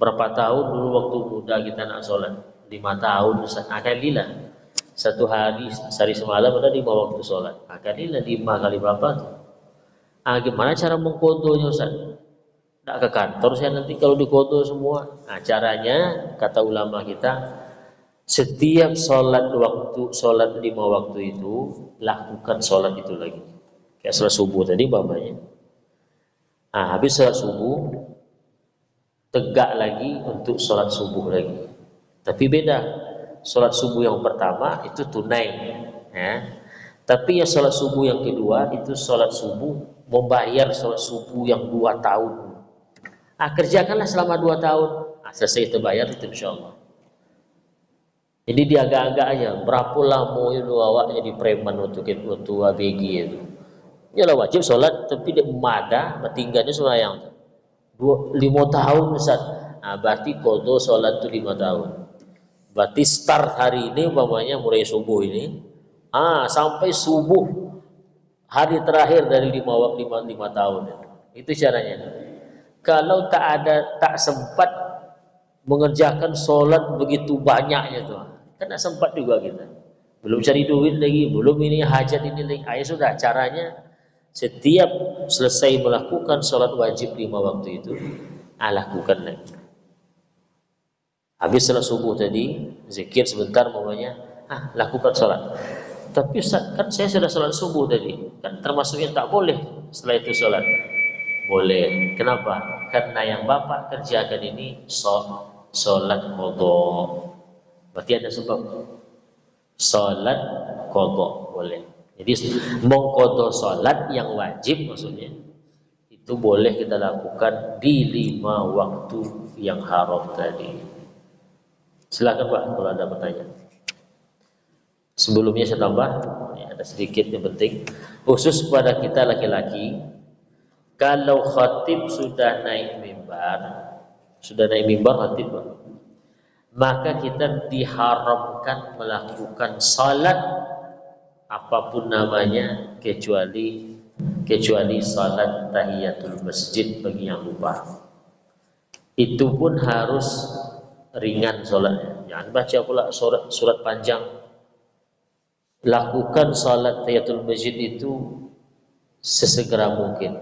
A: Berapa tahun dulu waktu muda kita nak sholat, 5 tahun, akalilah 1 hari sehari semalam ada 5 waktu sholat, akalilah 5 kali berapa tuh? Gimana cara mengqadhanya Ustaz? Tidak ke kantor saya nanti kalau di qadha semua. Caranya kata ulama kita, setiap sholat 5 waktu itu lakukan sholat itu lagi. Kayak sholat subuh tadi bapaknya. Habis sholat subuh tegak lagi untuk sholat subuh lagi. Tapi beda. Sholat subuh yang pertama itu tunai, ya. Tapi ya sholat subuh yang kedua itu sholat subuh membayar sholat subuh yang 2 tahun. Kerjakanlah selama 2 tahun. Selesai terbayar itu insya Allah. Jadi dia agak-agak aja, berapa lama itu awak jadi preman untuk ABG itu. Yalah wajib sholat, tapi dia mada, tinggalnya sembahyang. 5 tahun Ustaz. Berarti qadha sholat itu 5 tahun. Berarti start hari ini umpamanya mulai subuh ini, sampai subuh hari terakhir dari 5 tahun. Itu caranya. Kalau tak sempat mengerjakan sholat begitu banyaknya tuh, kan sempat juga kita, belum cari duit lagi, belum ini hajat ini lagi. Sudah, caranya setiap selesai melakukan sholat wajib 5 waktu itu, lakukan lagi. Habis sholat subuh tadi, zikir sebentar mamanya, lakukan sholat. Tapi kan saya sudah sholat subuh tadi, kan termasuknya tak boleh setelah itu sholat. Boleh. Kenapa? Karena yang Bapak kerjakan ini sholat qadha. Berarti ada sebab. Sholat qadha boleh. Jadi mengqadha salat yang wajib maksudnya itu boleh kita lakukan di 5 waktu yang haram tadi. Silakan Pak kalau ada pertanyaan. Sebelumnya saya tambah, ada sedikit yang penting, khusus pada kita laki-laki, kalau khatib sudah naik mimbar khatib, maka kita diharamkan melakukan salat apapun namanya kecuali salat tahiyatul masjid bagi yang lupa. Itu pun harus ringan salatnya. Jangan baca pula surat panjang. Lakukan salat tahiyatul masjid itu sesegera mungkin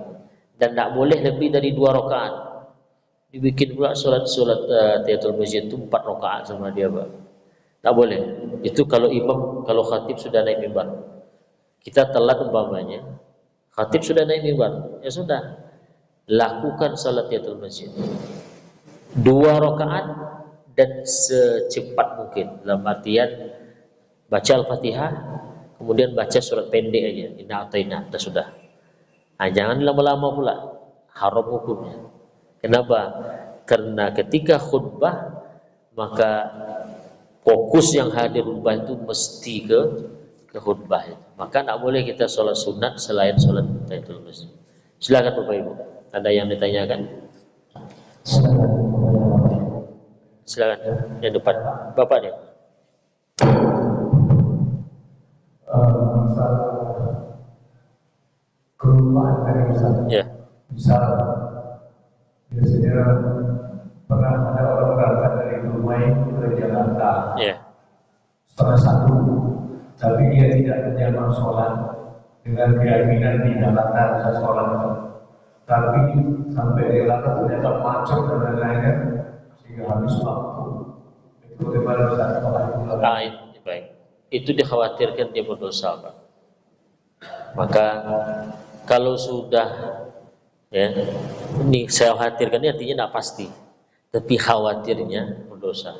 A: dan tidak boleh lebih dari 2 rakaat. Dibikin pula surat tahiyatul masjid itu 4 rakaat sama dia, Pak. Tak boleh. Itu kalau khatib sudah naik mimbar. Kita telat umpamanya, khatib sudah naik mimbar, ya sudah, lakukan salat tahiyatul masjid 2 rakaat dan secepat mungkin. Dalam artian baca Al-Fatihah, kemudian baca surat pendek aja, inna ataina, sudah. Nah, jangan lama-lama pula, haram hukumnya. Kenapa? Karena ketika khutbah maka fokus yang hadir khutbah itu mesti ke khutbah itu. Maka tidak boleh kita sholat sunat selain sholat tahiyatul masjid. Silakan Bapak Ibu. Ada yang ditanyakan? Silakan yang depan. Bapak dia.
C: Kelupaan dari Ustaz.
A: Ya.
C: Misal biasanya pernah ada orang berangkat dari Dumai ke Jakarta.
A: Ya.
C: Setengah 1, tapi dia tidak menjamak sholat dengan keyakinan di Jakarta bisa sholat. Tapi sampai di Jakarta ternyata macet dan lain-lainnya sehingga habis waktu. Itu bagaimana Ustaz?
A: Baik. Itu dikhawatirkan dia berdosa, Pak. Maka kalau sudah ya, ini saya khawatirkan ini artinya tidak pasti, tapi khawatirnya berdosa.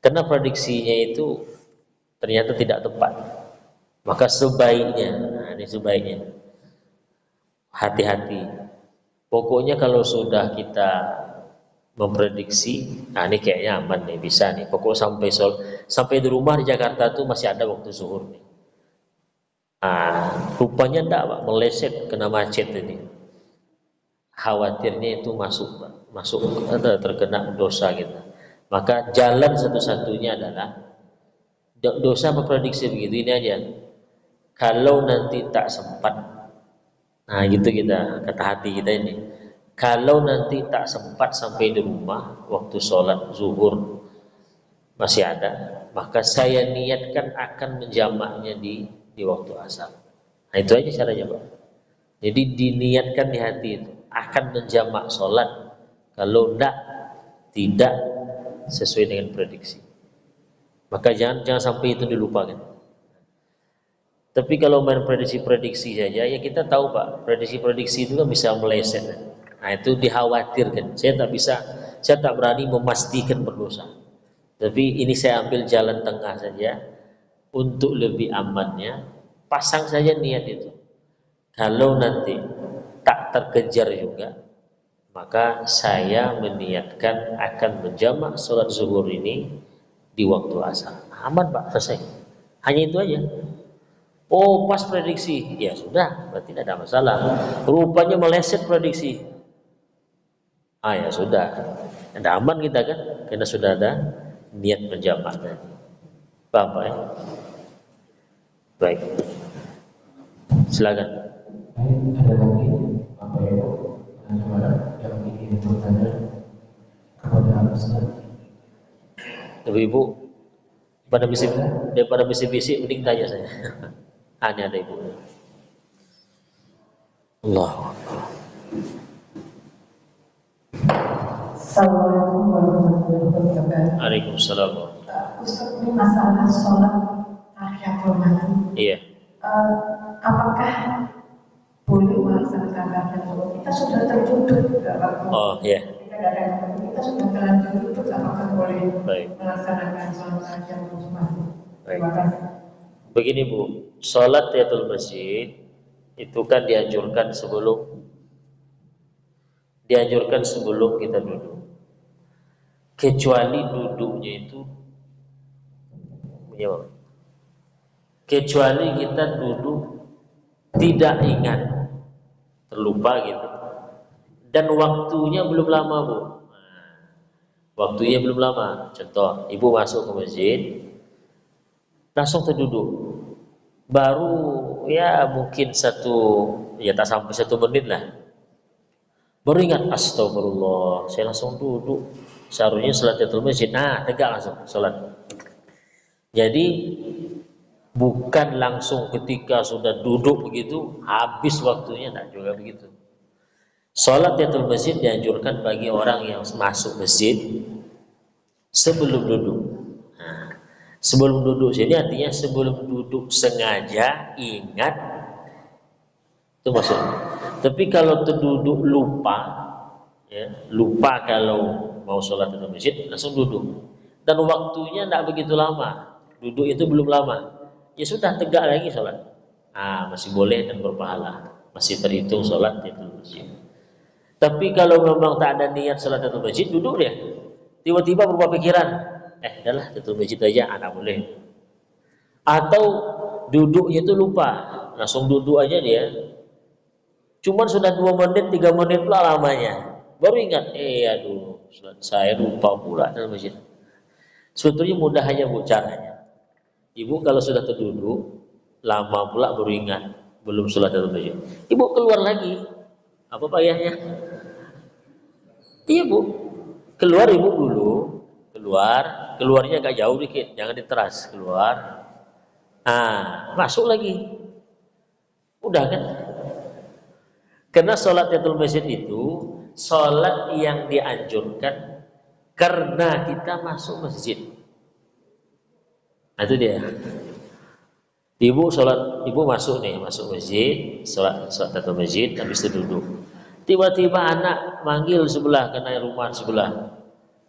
A: Karena prediksinya itu ternyata tidak tepat. Maka sebaiknya, ini sebaiknya hati-hati. Pokoknya kalau sudah kita memprediksi, ini kayaknya aman nih, bisa nih. Pokok sampai di rumah di Jakarta tuh masih ada waktu zuhur nih. Rupanya enggak, Pak, meleset kena macet ini. Khawatirnya itu masuk terkena dosa kita. Maka jalan satu-satunya adalah dosa memprediksi begitu ini aja. Kalau nanti tak sempat, gitu kita kata hati kita ini. Kalau nanti tak sempat sampai di rumah waktu sholat zuhur masih ada, maka saya niatkan akan menjamaknya di waktu asar. Itu aja caranya, Pak. Jadi diniatkan di hati itu akan menjamak sholat. Kalau tidak sesuai dengan prediksi, maka jangan sampai itu dilupakan. Tapi kalau main prediksi saja, ya kita tahu, Pak, prediksi itu kan bisa meleset. Itu dikhawatirkan. Saya tak berani memastikan berdosa. Tapi ini saya ambil jalan tengah saja untuk lebih amannya. Pasang saja niat itu. Kalau nanti tak terkejar juga, maka saya meniatkan akan menjamak sholat zuhur ini di waktu asar. Aman, Pak, selesai. Hanya itu aja. Oh, pas prediksi, ya sudah, berarti tidak ada masalah. Rupanya meleset prediksi, ya sudah, ada aman kita kan, karena sudah ada niat menjamak tadi. Paham, Pak? Baik, silakan.
D: Ada lagi Bapak Ibu yang ingin bertanya kepada Ustaz.
A: Ibu, daripada bisik-bisik, mending tanya saya. Ini ada Ibu. Allah.
B: Assalamualaikum warahmatullahi wabarakatuh.
A: Waalaikumsalam.
B: Ustaz, ini masalah sholat tahiyatul masjid.
A: Iya.
B: Apakah boleh melaksanakan tahiyatul? Kita sudah tertutup dalam
A: Iya.
B: Kita sudah terlanjur tutup, apakah boleh
A: Baik.
B: melaksanakan sholat tahiyatul masjid?
A: Baik.
B: Terima kasih.
A: Begini, Bu, sholat tahiyatul masjid itu kan dianjurkan sebelum kita duduk. Kecuali duduknya itu, ya, kecuali kita duduk tidak ingat, terlupa gitu, dan waktunya belum lama, Bu. Waktunya belum lama. Contoh, ibu masuk ke masjid, langsung terduduk. Baru ya mungkin tak sampai 1 menit lah. Baru ingat, astagfirullah, saya langsung duduk. Seharusnya sholat tahiyatul masjid. Nah, tegak langsung sholat. Jadi bukan langsung ketika sudah duduk begitu habis waktunya, tak juga begitu. Sholat tahiyatul masjid dianjurkan bagi orang yang masuk masjid sebelum duduk. Nah, sebelum duduk, jadi artinya sebelum duduk sengaja ingat itu maksudnya. Tapi kalau terduduk lupa, ya, lupa kalau mau sholat tahiyatul masjid langsung duduk. Dan waktunya tidak begitu lama, duduk itu belum lama. Ya sudah, tegak lagi sholat. Masih boleh dan berpahala, masih terhitung sholat tahiyatul masjid. Tapi kalau memang tak ada niat sholat tahiyatul masjid, duduk dia. Tiba-tiba berubah pikiran, udahlah tahiyatul masjid aja, tak boleh. Atau duduknya itu lupa, langsung duduk aja dia. Cuman sudah 2 menit, 3 menit pula lamanya. Baru ingat, aduh, saya lupa pula dalam masjid. Sebetulnya mudah aja, Bu, caranya. Ibu kalau sudah terduduk, lama pula baru ingat, belum sholat tahiyatul masjid. Ibu keluar lagi. Apa payahnya? Iya, Bu. Keluar ibu dulu. Keluarnya agak jauh dikit, jangan diteras. Keluar. Masuk lagi. Udah kan? Karena sholat tahiyatul masjid itu sholat yang dianjurkan karena kita masuk masjid. Itu dia. Ibu masuk masjid, sholat tahiyatul masjid, habis itu duduk. Tiba-tiba anak manggil sebelah, karena rumah sebelah.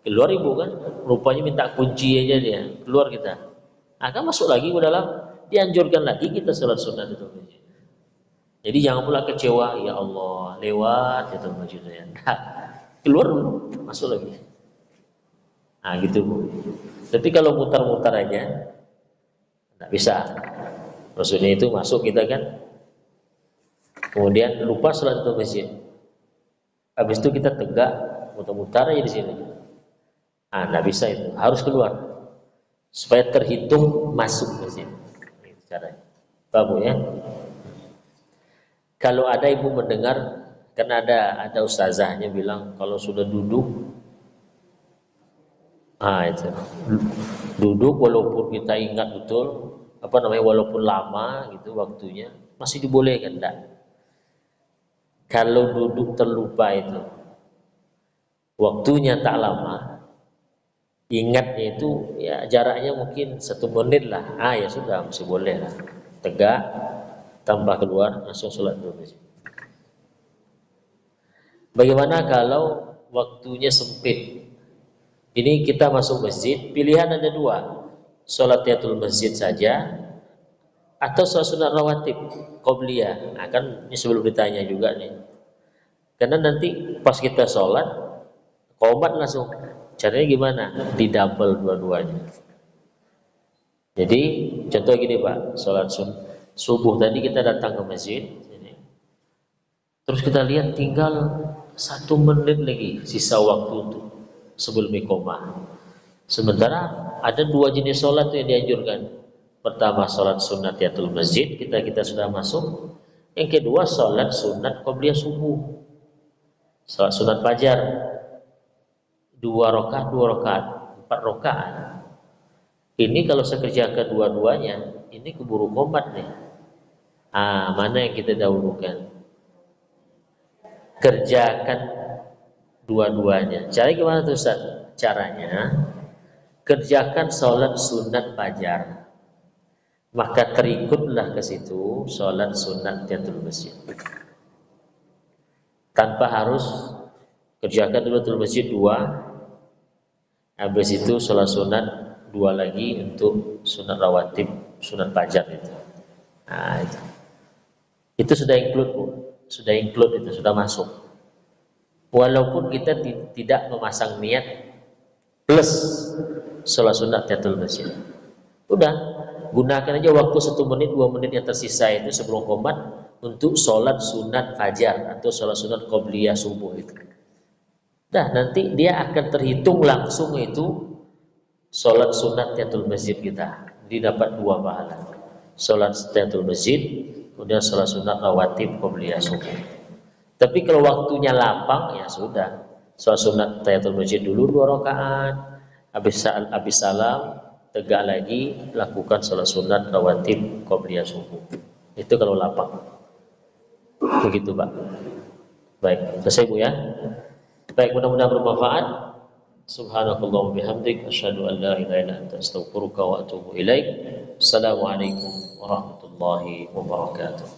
A: Keluar ibu kan, rupanya minta kunci aja dia. Keluar kita. Kan masuk lagi ke dalam, dianjurkan lagi kita sholat sunat tahiyatul masjid. Jadi jangan pula kecewa, ya Allah, lewat tahiyatul masjid ya. Keluar dulu, masuk lagi. Gitu, Bu. Tapi kalau mutar-mutar aja, tak bisa. Maksudnya itu masuk kita kan, kemudian lupa sholat tahiyatul masjid. Habis itu kita tegak, mutar-mutar aja di sini. Nggak bisa itu, harus keluar supaya terhitung masuk masjid. Itu caranya. Paham ya? Kalau ada ibu mendengar, karena ada ustazahnya bilang kalau sudah duduk, itu duduk walaupun kita ingat betul, walaupun lama gitu waktunya, masih dibolehkan enggak? Kalau duduk terlupa itu, waktunya tak lama, ingatnya itu ya jaraknya mungkin 1 menit lah, ya sudah, masih boleh lah, tegak, tambah keluar, langsung sholat dulu. Bagaimana kalau waktunya sempit? Ini kita masuk masjid, pilihan ada 2, sholat tahiyatul masjid saja, atau sholat sunat rawatib qobliyah. Kan ini sebelum ditanya juga nih, karena nanti pas kita sholat qomat langsung, caranya gimana? Didouble dua-duanya. Jadi contoh gini, Pak, sholat subuh tadi kita datang ke masjid, terus kita lihat tinggal 1 menit lagi sisa waktu itu sebelum iqomah. Sementara ada 2 jenis sholat yang dianjurkan. Pertama sholat sunat tahiyatul masjid, kita sudah masuk. Yang kedua sholat sunat qobliyah subuh, sholat sunat fajar, 2 rakaat, 4 rakaat. Ini kalau saya kerjakan dua-duanya, ini keburu qomat nih. Mana yang kita dahulukan? Kerjakan dua-duanya. Cara gimana tuh Ustaz? Caranya kerjakan sholat sunat fajar, maka terikutlah ke situ sholat sunat tahiyatul masjid. Tanpa harus kerjakan dulu tahiyatul masjid 2, habis itu sholat sunat 2 lagi untuk sunat rawatib, sunat fajar itu. Nah, itu sudah include, Bu. Sudah include, itu sudah masuk. Walaupun kita tidak memasang niat plus sholat sunat tahiyatul masjid. Udah, gunakan aja waktu 1 menit 2 menit yang tersisa itu sebelum qomat untuk sholat sunat fajar atau sholat sunat qobliyah subuh itu. Dah, nanti dia akan terhitung langsung itu sholat sunat tahiyatul masjid kita. Didapat 2 pahala. Sholat tahiyatul masjid, kemudian sholat sunat rawatib qobliyah subuh. Tapi kalau waktunya lapang, ya sudah. Sholat sunat tahiyatul masjid dulu 2 rakaat. Habis salam, tegak lagi, lakukan sholat sunat rawatib qobliyah subuh. Itu kalau lapang. Begitu, Pak. Baik, selesai, Bu ya. Baik, mudah-mudahan bermanfaat. Subhanakallahumma bihamdik asyhadu an la ilaha illa anta astaghfiruka wa atubu ilaik. Assalamualaikum warahmatullahi wabarakatuh.